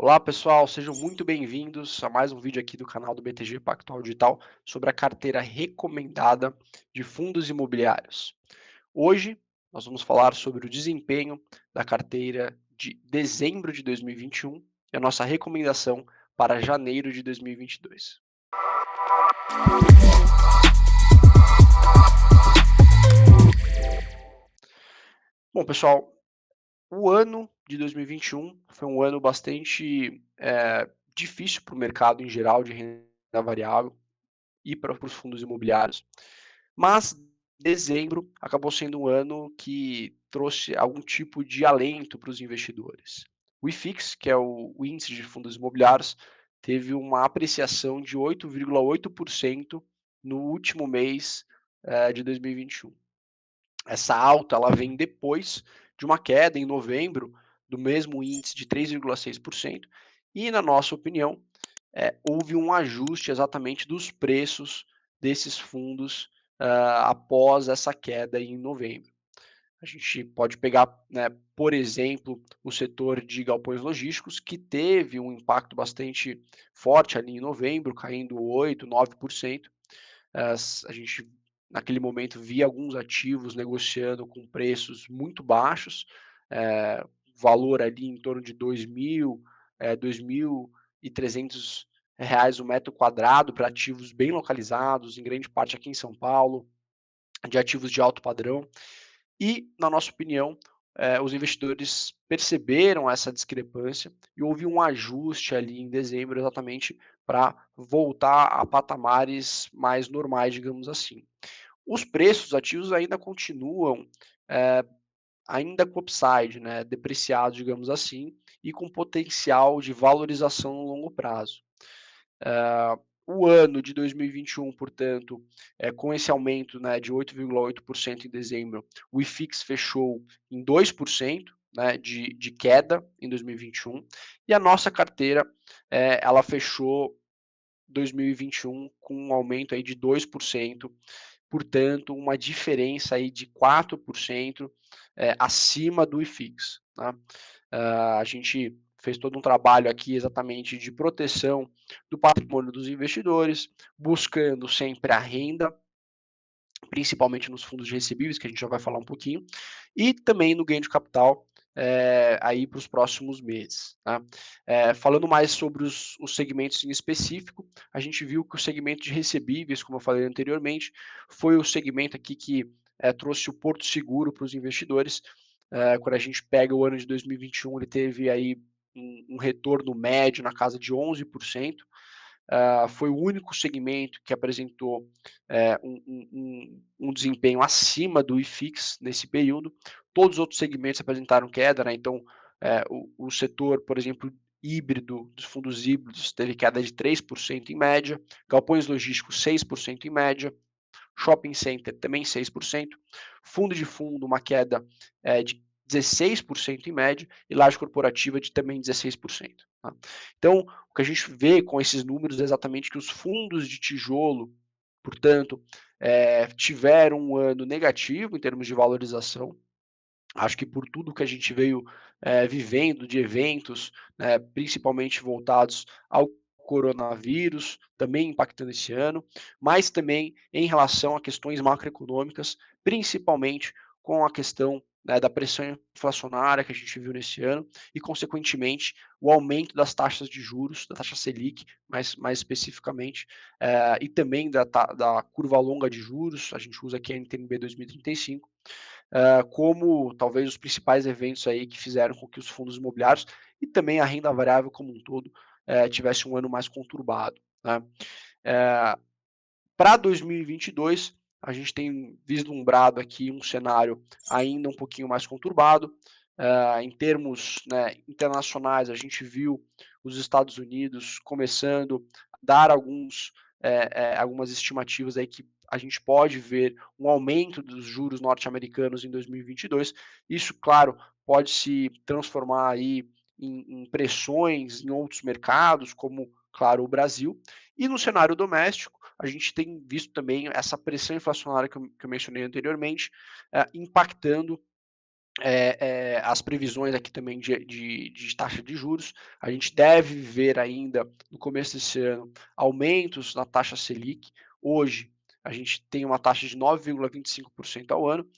Olá pessoal, sejam muito bem-vindos a mais um vídeo aqui do canal do BTG Pactual Digital sobre a carteira recomendada de fundos imobiliários. Hoje nós vamos falar sobre o desempenho da carteira de dezembro de 2021 e a nossa recomendação para janeiro de 2022. Bom pessoal, o ano de 2021 foi um ano bastante difícil para o mercado em geral de renda variável e para os fundos imobiliários. Mas dezembro acabou sendo um ano que trouxe algum tipo de alento para os investidores. O IFIX, que é o índice de fundos imobiliários, teve uma apreciação de 8,8% no último mês de 2021. Essa alta ela vem depois de uma queda em novembro do mesmo índice de 3,6%, e, na nossa opinião, houve um ajuste exatamente dos preços desses fundos após essa queda em novembro. A gente pode pegar, né, por exemplo, o setor de galpões logísticos, que teve um impacto bastante forte ali em novembro, caindo 8, 9%. A gente, naquele momento, via alguns ativos negociando com preços muito baixos, valor ali em torno de 2.000, 2.300 reais o metro quadrado para ativos bem localizados, em grande parte aqui em São Paulo, de ativos de alto padrão. E, na nossa opinião, os investidores perceberam essa discrepância e houve um ajuste ali em dezembro, exatamente para voltar a patamares mais normais, digamos assim. Os preços dos ativos ainda continuam eh, ainda com upside, né, depreciados, digamos assim, e com potencial de valorização no longo prazo. O ano de 2021, portanto, com esse aumento, né, de 8,8% em dezembro, o IFIX fechou em 2%, né, de queda em 2021, e a nossa carteira, ela fechou 2021 com um aumento aí de 2%, portanto, uma diferença aí de 4% acima do IFIX. Tá? A gente fez todo um trabalho aqui exatamente de proteção do patrimônio dos investidores, buscando sempre a renda, principalmente nos fundos de recebíveis, que a gente já vai falar um pouquinho, e também no ganho de capital aí para os próximos meses. Tá? Falando mais sobre os segmentos em específico, a gente viu que o segmento de recebíveis, como eu falei anteriormente, foi o segmento aqui que trouxe o porto seguro para os investidores. Quando a gente pega o ano de 2021, ele teve aí um retorno médio na casa de 11%. Foi o único segmento que apresentou um desempenho acima do IFIX nesse período. Todos os outros segmentos apresentaram queda, né? Então, o setor, por exemplo, híbrido, dos fundos híbridos, teve queda de 3% em média, galpões logísticos 6% em média, shopping center também 6%, fundo de fundo uma queda de 16% em média e laje corporativa de também 16%. Tá? Então, o que a gente vê com esses números é exatamente que os fundos de tijolo, portanto, tiveram um ano negativo em termos de valorização. Acho que por tudo que a gente veio vivendo de eventos, né, principalmente voltados ao coronavírus, também impactando esse ano, mas também em relação a questões macroeconômicas, principalmente com a questão, né, da pressão inflacionária que a gente viu nesse ano e, consequentemente, o aumento das taxas de juros, da taxa Selic, mais especificamente, e também da curva longa de juros, a gente usa aqui a NTNB 2035, como talvez os principais eventos aí que fizeram com que os fundos imobiliários e também a renda variável como um todo tivesse um ano mais conturbado. Né? Para 2022, a gente tem vislumbrado aqui um cenário ainda um pouquinho mais conturbado. Em termos, né, internacionais, a gente viu os Estados Unidos começando a dar algumas estimativas aí que a gente pode ver um aumento dos juros norte-americanos em 2022. Isso, claro, pode se transformar aí em pressões em outros mercados, como, claro, o Brasil. E no cenário doméstico, a gente tem visto também essa pressão inflacionária que eu mencionei anteriormente, impactando as previsões aqui também de taxa de juros. A gente deve ver ainda, no começo desse ano, aumentos na taxa Selic. Hoje, a gente tem uma taxa de 9,25% ao ano.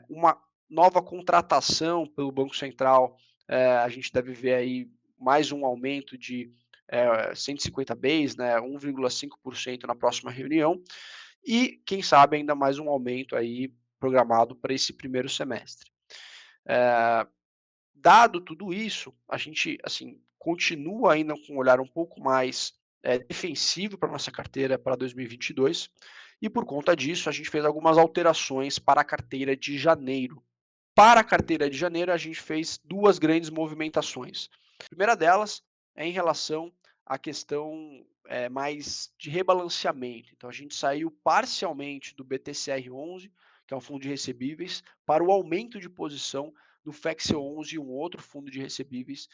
Uma nova contratação pelo Banco Central, a gente deve ver aí mais um aumento de 150 base, né, 1,5% na próxima reunião. E, quem sabe, ainda mais um aumento aí programado para esse primeiro semestre. Eh, Dado tudo isso, a gente, assim, continua ainda com um olhar um pouco mais, defensivo para nossa carteira para 2022, e por conta disso a gente fez algumas alterações para a carteira de janeiro. Para a carteira de janeiro, a gente fez 2 grandes movimentações. A primeira delas é em relação à questão, mais de rebalanceamento. Então a gente saiu parcialmente do BTCR11, que é um fundo de recebíveis, para o aumento de posição do FEX11, um outro fundo de recebíveis,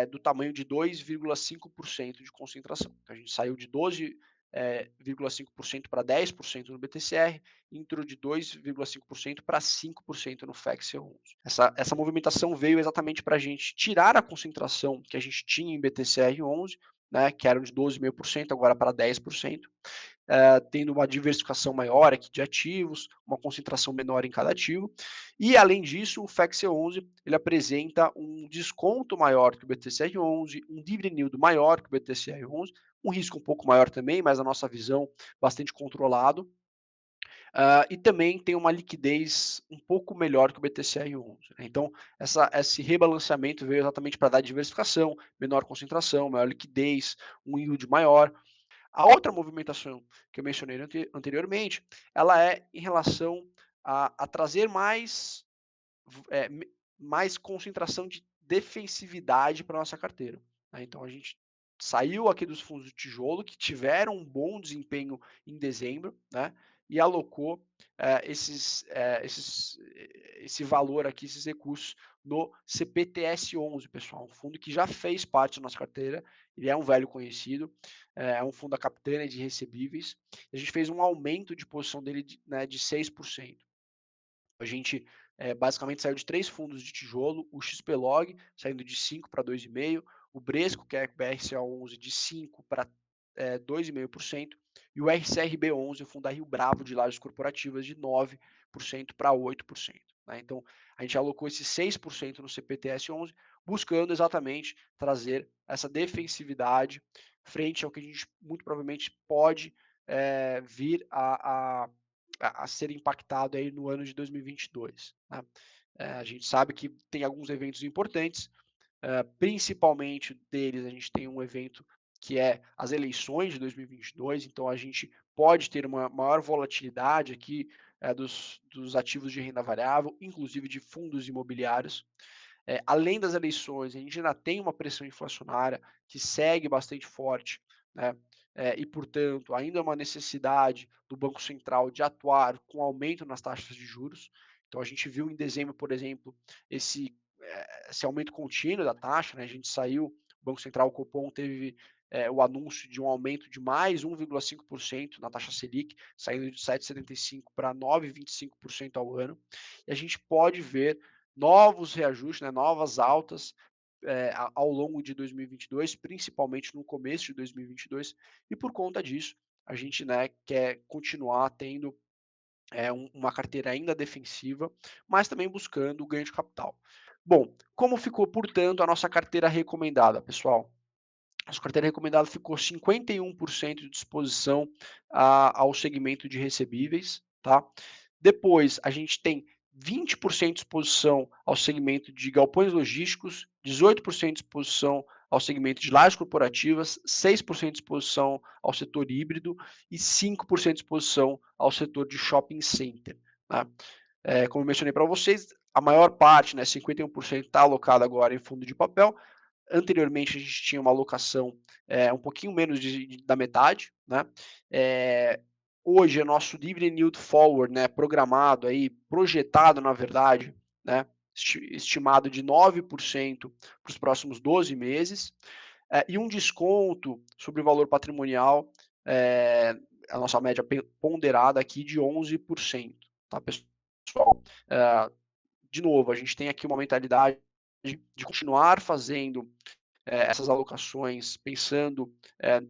do tamanho de 2,5% de concentração. Então a gente saiu de 12,5% para 10% no BTCR, entrou de 2,5% para 5% no FEX11. Essa movimentação veio exatamente para a gente tirar a concentração que a gente tinha em BTCR11, né, que eram de 12,5%, agora para 10%, tendo uma diversificação maior aqui de ativos, uma concentração menor em cada ativo. E, além disso, o FEX11 ele apresenta um desconto maior que o BTCR11, um dividend yield maior que o BTCR11, um risco um pouco maior também, mas a nossa visão bastante controlado. E também tem uma liquidez um pouco melhor que o BTCR11. Né? Então, esse rebalanceamento veio exatamente para dar diversificação, menor concentração, maior liquidez, um yield maior. A outra movimentação que eu mencionei anteriormente, ela é em relação a trazer é, mais concentração de defensividade para nossa carteira. Né? Então a gente saiu aqui dos fundos de tijolo que tiveram um bom desempenho em dezembro, né? E alocou esse valor aqui, esses recursos no CPTS11, pessoal, um fundo que já fez parte da nossa carteira, ele é um velho conhecido, é um fundo da Capitânia de recebíveis, a gente fez um aumento de posição dele de 6%. A gente basicamente saiu de 3 fundos de tijolo, o XPlog saindo de 5 para 2,5%, o Bresco, que é BRCA11, de 5 para 2,5%, e o RCRB11, o fundo da Rio Bravo de lajes corporativas, de 9% para 8%. Né? Então, a gente alocou esses 6% no CPTS11, buscando exatamente trazer essa defensividade frente ao que a gente muito provavelmente pode vir a ser impactado aí no ano de 2022. Né? A gente sabe que tem alguns eventos importantes, principalmente deles a gente tem um evento que é as eleições de 2022, então a gente pode ter uma maior volatilidade aqui dos ativos de renda variável, inclusive de fundos imobiliários. Além das eleições, a gente ainda tem uma pressão inflacionária que segue bastante forte, né? E, portanto, ainda é uma necessidade do Banco Central de atuar com aumento nas taxas de juros. Então, a gente viu em dezembro, por exemplo, esse aumento contínuo da taxa, né? A gente saiu, o Banco Central, o Copom, teve o anúncio de um aumento de mais 1,5% na taxa Selic, saindo de 7,75% para 9,25% ao ano. E a gente pode ver novos reajustes, né, novas altas ao longo de 2022, principalmente no começo de 2022, e por conta disso, a gente né, quer continuar tendo uma carteira ainda defensiva, mas também buscando o ganho de capital. Bom, como ficou, portanto, a nossa carteira recomendada, pessoal? A nossa carteira recomendada ficou 51% de disposição ao segmento de recebíveis, tá? Depois, a gente tem 20% de exposição ao segmento de galpões logísticos, 18% de exposição ao segmento de lajes corporativas, 6% de exposição ao setor híbrido e 5% de exposição ao setor de shopping center. Tá? Como eu mencionei para vocês, a maior parte, né, 51%, está alocada agora em fundo de papel. Anteriormente, a gente tinha uma alocação um pouquinho menos da metade. Né? Hoje, o nosso dividend yield forward, né, programado, aí, projetado, na verdade, né, estimado de 9% para os próximos 12 meses, e um desconto sobre o valor patrimonial, a nossa média ponderada aqui de 11%. Tá, pessoal? de novo, a gente tem aqui uma mentalidade de continuar fazendo essas alocações pensando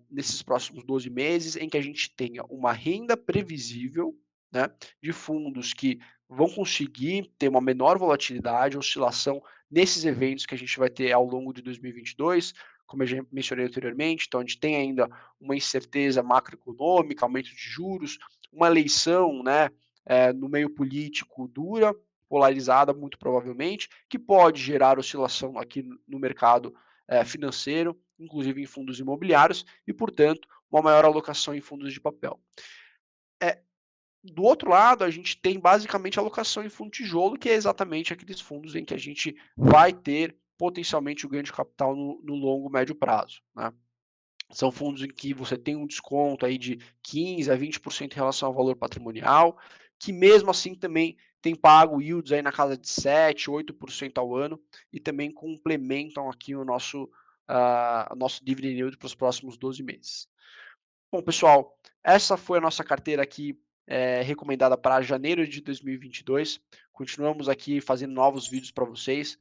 nesses próximos 12 meses, em que a gente tenha uma renda previsível, né, de fundos que vão conseguir ter uma menor volatilidade, oscilação nesses eventos que a gente vai ter ao longo de 2022, como eu já mencionei anteriormente. Então a gente tem ainda uma incerteza macroeconômica, aumento de juros, uma eleição, né, no meio político dura, polarizada muito provavelmente, que pode gerar oscilação aqui no mercado financeiro, inclusive em fundos imobiliários, e, portanto, uma maior alocação em fundos de papel. Do outro lado, a gente tem basicamente alocação em fundo tijolo, que é exatamente aqueles fundos em que a gente vai ter potencialmente o ganho de capital no longo, médio prazo. Né? São fundos em que você tem um desconto aí de 15% a 20% em relação ao valor patrimonial, que mesmo assim também tem pago yields aí na casa de 7%, 8% ao ano, e também complementam aqui o nosso dividend yield para os próximos 12 meses. Bom, pessoal, essa foi a nossa carteira aqui recomendada para janeiro de 2022. Continuamos aqui fazendo novos vídeos para vocês.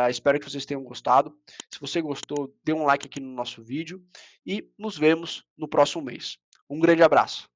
Espero que vocês tenham gostado. Se você gostou, dê um like aqui no nosso vídeo e nos vemos no próximo mês. Um grande abraço.